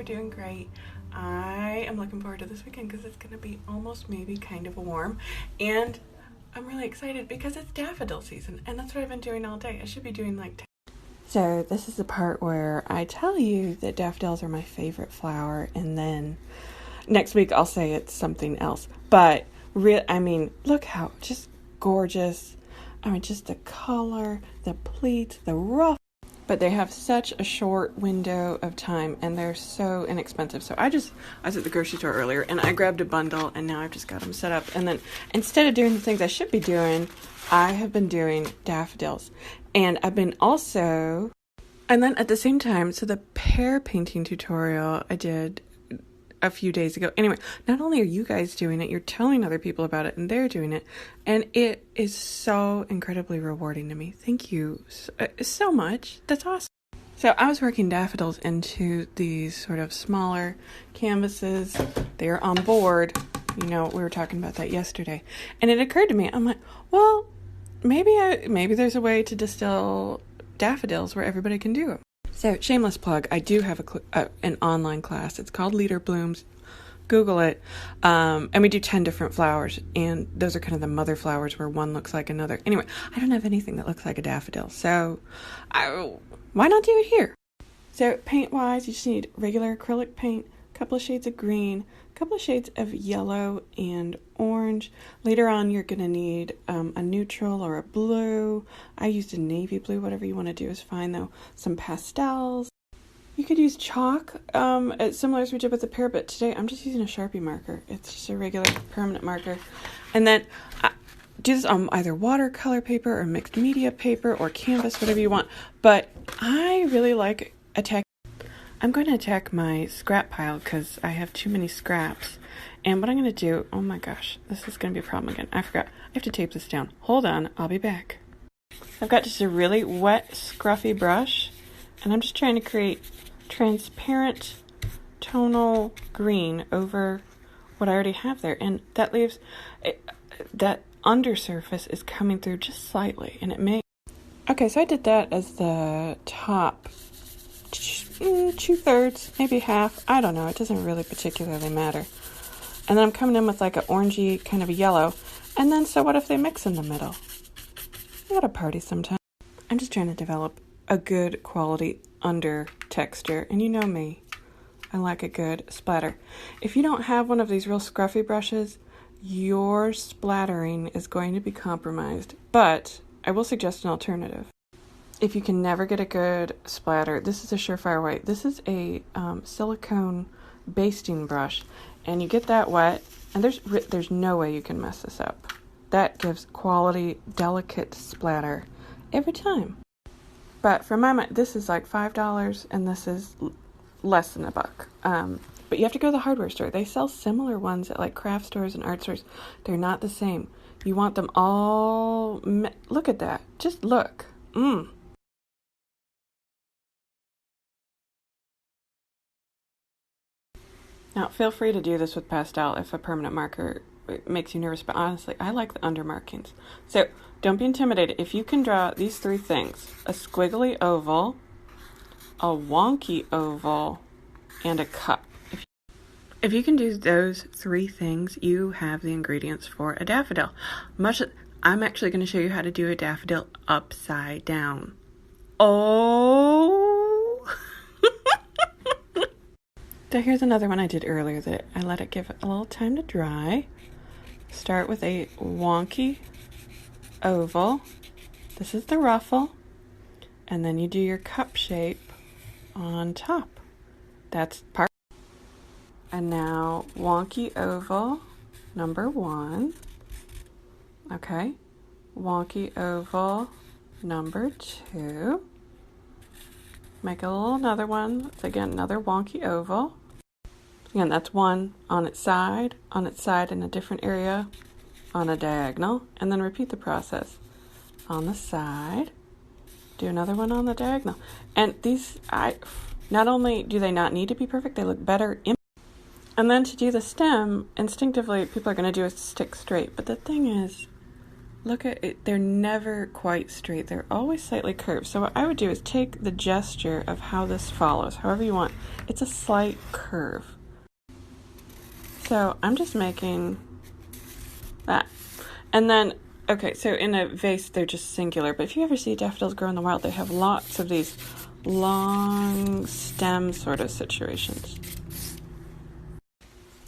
are doing great. I am looking forward to this weekend because it's going to be almost maybe kind of warm, and I'm really excited because it's daffodil season, and that's what I've been doing all day. I should be doing like... So this is the part where I tell you that daffodils are my favorite flower, and then next week I'll say it's something else. But look how just gorgeous. Just the color, the pleats, the ruff. But they have such a short window of time, and they're so inexpensive. So I was at the grocery store earlier, and I grabbed a bundle, and now I've just got them set up. And then instead of doing the things I should be doing, I have been doing daffodils. And I've been also... And then at the same time, so the pear painting tutorial I did a few days ago. Anyway, not only are you guys doing it, you're telling other people about it, and they're doing it. And it is so incredibly rewarding to me. Thank you so much. That's awesome. So I was working daffodils into these sort of smaller canvases. They are on board. We were talking about that yesterday. And it occurred to me, I'm like, well, maybe there's a way to distill daffodils where everybody can do it. So, shameless plug, I do have an online class. It's called Leader Blooms. Google it. And we do 10 different flowers. And those are kind of the mother flowers where one looks like another. Anyway, I don't have anything that looks like a daffodil. So, why not do it here? So, paint-wise, you just need regular acrylic paint, a couple of shades of green, a couple of shades of yellow and orange. Later on, you're going to need a neutral or a blue. I used a navy blue. Whatever you want to do is fine, though. Some pastels. You could use chalk, similar as we did with the pear, but today I'm just using a Sharpie marker. It's just a regular permanent marker. And then do this on either watercolor paper or mixed media paper or canvas, whatever you want. But I really like I'm going to attack my scrap pile because I have too many scraps. And what I'm going to do, oh my gosh, this is going to be a problem again. I forgot. I have to tape this down. Hold on, I'll be back. I've got just a really wet, scruffy brush, and I'm just trying to create transparent tonal green over what I already have there. And that leaves, that undersurface is coming through just slightly, and it may... Okay, so I did that as the top 2/3, maybe half. I don't know. It doesn't really particularly matter. And then I'm coming in with like an orangey kind of a yellow. And then, so what if they mix in the middle? I got a party sometime. I'm just trying to develop a good quality under texture. And you know me. I like a good splatter. If you don't have one of these real scruffy brushes, your splattering is going to be compromised. But I will suggest an alternative. If you can never get a good splatter, this is a surefire way. This is a silicone basting brush, and you get that wet, and there's no way you can mess this up. That gives quality, delicate splatter every time. But for my money, this is like $5, and this is less than $1. But you have to go to the hardware store. They sell similar ones at like craft stores and art stores. They're not the same. You want them all... Look at that. Just look. Now, feel free to do this with pastel if a permanent marker makes you nervous, but honestly, I like the undermarkings. So, don't be intimidated. If you can draw these 3 things, a squiggly oval, a wonky oval, and a cup. If you can do those 3 things, you have the ingredients for a daffodil. I'm actually going to show you how to do a daffodil upside down. Oh! So here's another one I did earlier that I let it give a little time to dry. Start with a wonky oval. This is the ruffle. And then you do your cup shape on top. That's part. And now wonky oval number 1. Okay. Wonky oval number 2. Make another one. It's again another wonky oval. Again, that's one on its side in a different area, on a diagonal, and then repeat the process. On the side, do another one on the diagonal. And these, not only do they not need to be perfect, they look better. And then to do the stem, instinctively, people are going to do a stick straight. But the thing is, look at it, they're never quite straight. They're always slightly curved. So what I would do is take the gesture of how this follows, however you want. It's a slight curve. So I'm just making that. And then, okay, so in a vase, they're just singular. But if you ever see daffodils grow in the wild, they have lots of these long stem sort of situations.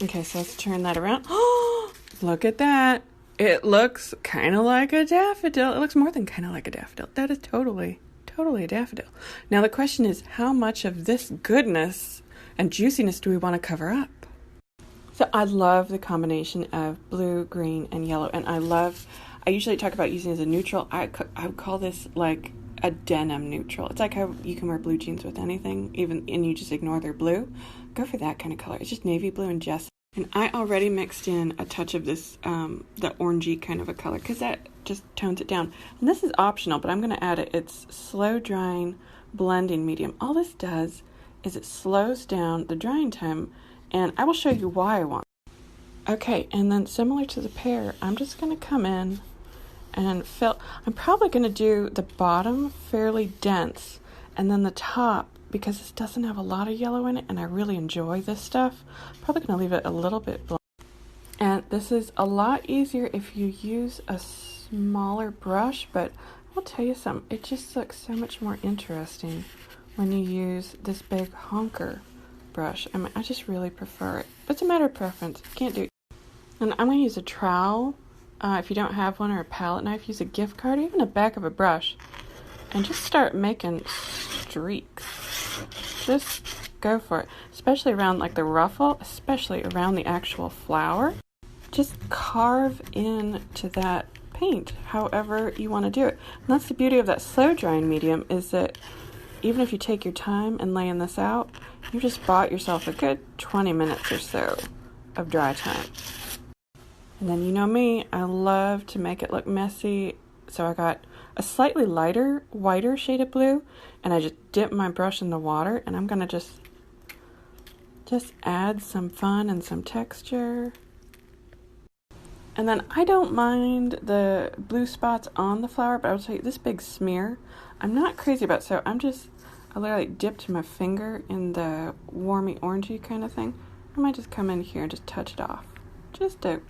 Okay, so let's turn that around. Oh, look at that. It looks kind of like a daffodil. It looks more than kind of like a daffodil. That is totally a daffodil. Now the question is, how much of this goodness and juiciness do we want to cover up? So I love the combination of blue, green, and yellow. And I usually talk about using it as a neutral. I would call this like a denim neutral. It's like how you can wear blue jeans with anything, and you just ignore their blue. Go for that kind of color. It's just navy blue and just. And I already mixed in a touch of this, the orangey kind of a color, because that just tones it down. And this is optional, but I'm going to add it. It's slow drying blending medium. All this does is it slows down the drying time, and I will show you why I want it. Okay, and then similar to the pear, I'm just going to come in and fill. I'm probably going to do the bottom fairly dense, and then the top, because this doesn't have a lot of yellow in it, and I really enjoy this stuff, probably going to leave it a little bit blunt. And this is a lot easier if you use a smaller brush, but I'll tell you something, it just looks so much more interesting when you use this big honker brush. I mean, I just really prefer it, but it's a matter of preference. You can't do it. And I'm going to use a trowel, if you don't have one, or a palette knife. Use a gift card, or even a back of a brush, and just start making streaks. Just go for it, especially around like the ruffle, especially around the actual flower. Just carve into that paint however you want to do it. And that's the beauty of that slow drying medium, is that even if you take your time and laying this out, you just bought yourself a good 20 minutes or so of dry time. And then you know me, I love to make it look messy, so I got a slightly lighter, whiter shade of blue, and I just dip my brush in the water, and I'm going to just add some fun and some texture. And then I don't mind the blue spots on the flower, but I will tell you, this big smear, I'm not crazy about, so I literally dipped my finger in the warmy orangey kind of thing. I might just come in here and just touch it off. Just to.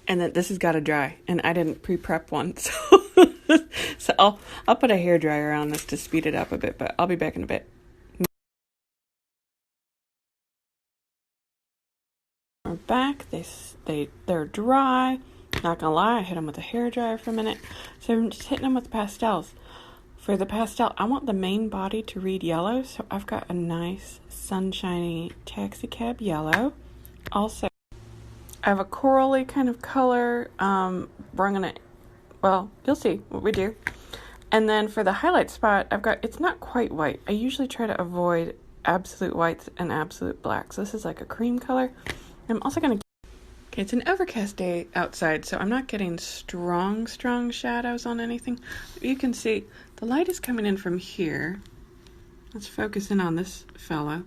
And then this has got to dry, and I didn't pre-prep one, so I'll put a hairdryer on this to speed it up a bit, but I'll be back in a bit. We're back. They're dry. Not gonna lie, I hit them with a hairdryer for a minute. So I'm just hitting them with pastels. For the pastel, I want the main body to read yellow, so I've got a nice sunshiny taxi cab yellow. Also, I have a corally kind of color. We're gonna, well, you'll see what we do. And then for the highlight spot, it's not quite white. I usually try to avoid absolute whites and absolute blacks. This is like a cream color. I'm also gonna, okay, it's an overcast day outside, so I'm not getting strong shadows on anything. You can see the light is coming in from here. Let's focus in on this fellow.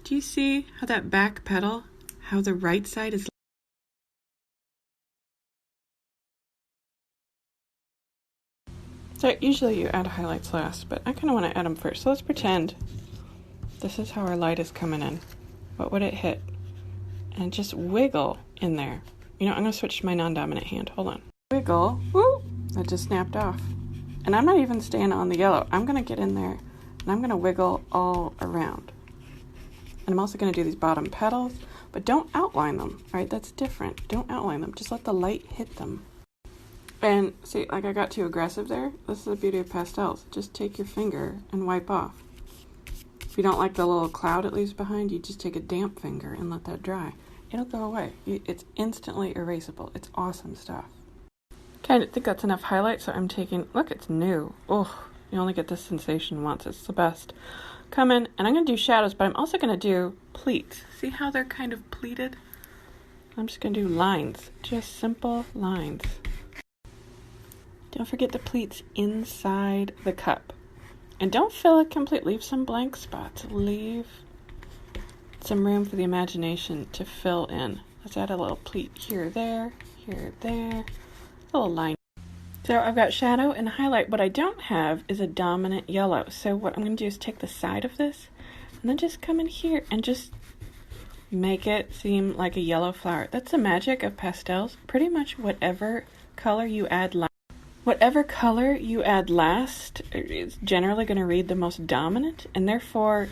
Do you see how that back petal, how the right side is? So usually you add highlights last, but I kind of want to add them first. So let's pretend this is how our light is coming in. What would it hit? And just wiggle in there. You know, I'm going to switch to my non-dominant hand. Hold on. Wiggle. Woo! That just snapped off. And I'm not even staying on the yellow. I'm going to get in there, and I'm going to wiggle all around. And I'm also going to do these bottom petals, but don't outline them. All right, that's different. Don't outline them. Just let the light hit them. And see, like I got too aggressive there. This is the beauty of pastels. Just take your finger and wipe off. If you don't like the little cloud it leaves behind, you just take a damp finger and let that dry. It'll go away. It's instantly erasable. It's awesome stuff. Okay, I think that's enough highlight, so I'm taking, look, it's new. Oh, you only get this sensation once. It's the best. Come in, and I'm going to do shadows, but I'm also going to do pleats. See how they're kind of pleated? I'm just going to do lines. Just simple lines. Don't forget the pleats inside the cup. And don't fill it completely. Leave some blank spots. Leave some room for the imagination to fill in. Let's add a little pleat here, there, a little line. So I've got shadow and highlight. What I don't have is a dominant yellow. So what I'm going to do is take the side of this, and And then just come in here and just make it seem like a yellow flower. That's the magic of pastels. Pretty much whatever color you add last. Whatever color you add last is generally going to read the most dominant, and therefore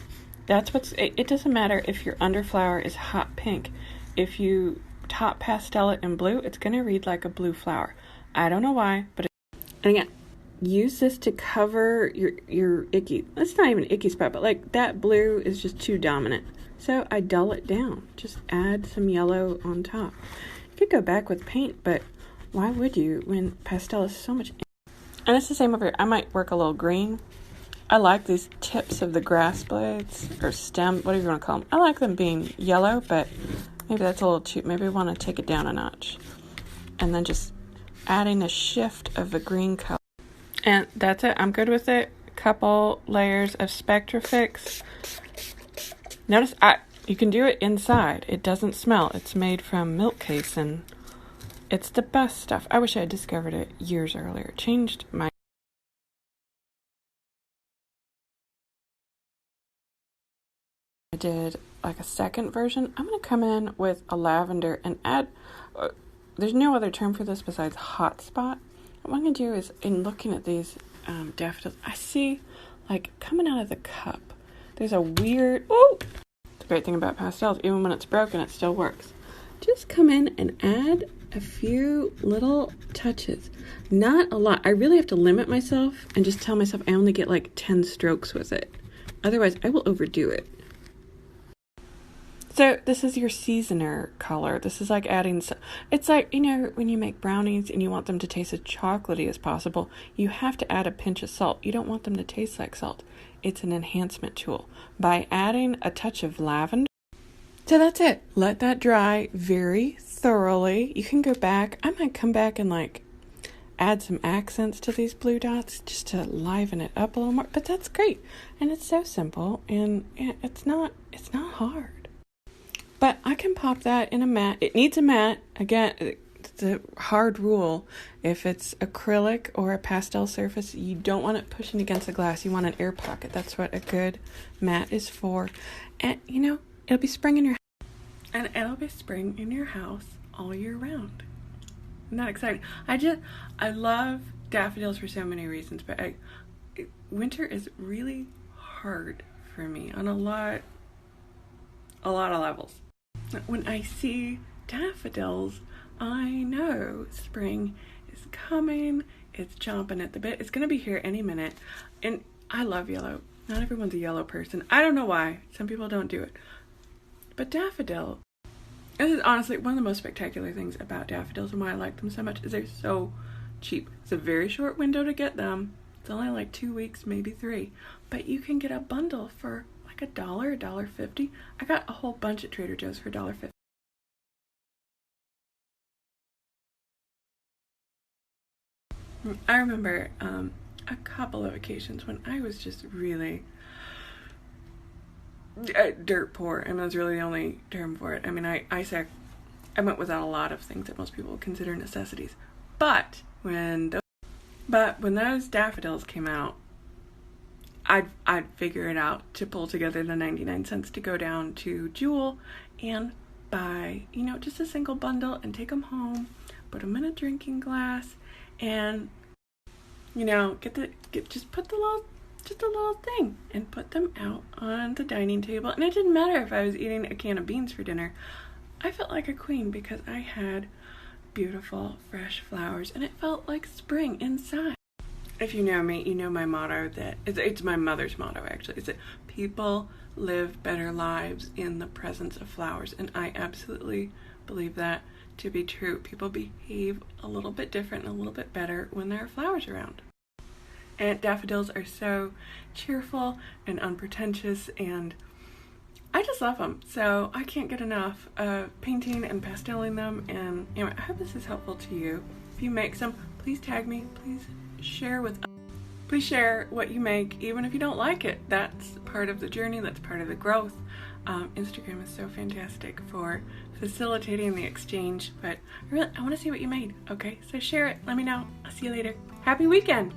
it doesn't matter if your underflower is hot pink. If you top pastel it in blue, it's going to read like a blue flower. I don't know why, but and again, use this to cover your icky. That's not even an icky spot, but like that blue is just too dominant. So I dull it down. Just add some yellow on top. You could go back with paint, but why would you when pastel is so much? And it's the same over here. I might work a little green. I like these tips of the grass blades or stem, whatever you want to call them. I like them being yellow, but maybe that's a little too, maybe I want to take it down a notch. And then just adding a shift of the green color. And that's it. I'm good with it. Couple layers of Spectrafix. Notice you can do it inside. It doesn't smell. It's made from milk casein. It's the best stuff. I wish I had discovered it years earlier. It changed my... I did like a second version. I'm going to come in with a lavender and add... there's no other term for this besides hot spot. What I'm going to do is, in looking at these daffodils, I see like coming out of the cup. There's a weird... Oh! The great thing about pastels, even when it's broken, it still works. Just come in and add a few little touches. Not a lot. I really have to limit myself and just tell myself I only get like 10 strokes with it. Otherwise, I will overdo it. So this is your seasoner color. This is like adding... It's like, you know, when you make brownies and you want them to taste as chocolatey as possible, you have to add a pinch of salt. You don't want them to taste like salt. It's an enhancement tool. By adding a touch of lavender... So that's it. Let that dry very thoroughly. You can go back. I might come back and like add some accents to these blue dots just to liven it up a little more. But that's great. And it's so simple, and it's not hard. But I can pop that in a mat. It needs a mat. Again, it's a hard rule. If it's acrylic or a pastel surface, you don't want it pushing against the glass. You want an air pocket. That's what a good mat is for. And, you know, it'll be spring in your house. And it'll be spring in your house all year round. Isn't that exciting? I love daffodils for so many reasons, but winter is really hard for me on a lot of levels. When I see daffodils, I know spring is coming. It's chomping at the bit. It's going to be here any minute. And I love yellow. Not everyone's a yellow person. I don't know why. Some people don't do it. But daffodil, this is honestly one of the most spectacular things about daffodils and why I like them so much is they're so cheap. It's a very short window to get them. It's only like 2 weeks, maybe 3. But you can get a bundle for like $1, $1.50. I got a whole bunch at Trader Joe's for $1.50. I remember a couple of occasions when I was just really dirt poor. I mean, that's really the only term for it. I mean, I went without a lot of things that most people would consider necessities. But when those daffodils came out, I'd figure it out to pull together the 99 cents to go down to Jewel and buy, you know, just a single bundle and take them home, put them in a drinking glass, and, you know, just put just a little thing and put them out on the dining table. And it didn't matter if I was eating a can of beans for dinner. I felt like a queen because I had beautiful, fresh flowers, and it felt like spring inside. If you know me, you know my motto that it's my mother's motto actually. Is that people live better lives in the presence of flowers, and I absolutely believe that to be true. People behave a little bit different and a little bit better when there are flowers around. And daffodils are so cheerful and unpretentious, and I just love them. So I can't get enough of painting and pasteling them. And anyway, I hope this is helpful to you. If you make some, please tag me. Please share what you make, even if you don't like it. That's part of the journey. That's part of the growth. Instagram is so fantastic for facilitating the exchange, but I want to see what you made. Okay, so share it. Let me know. I'll see you later. Happy weekend.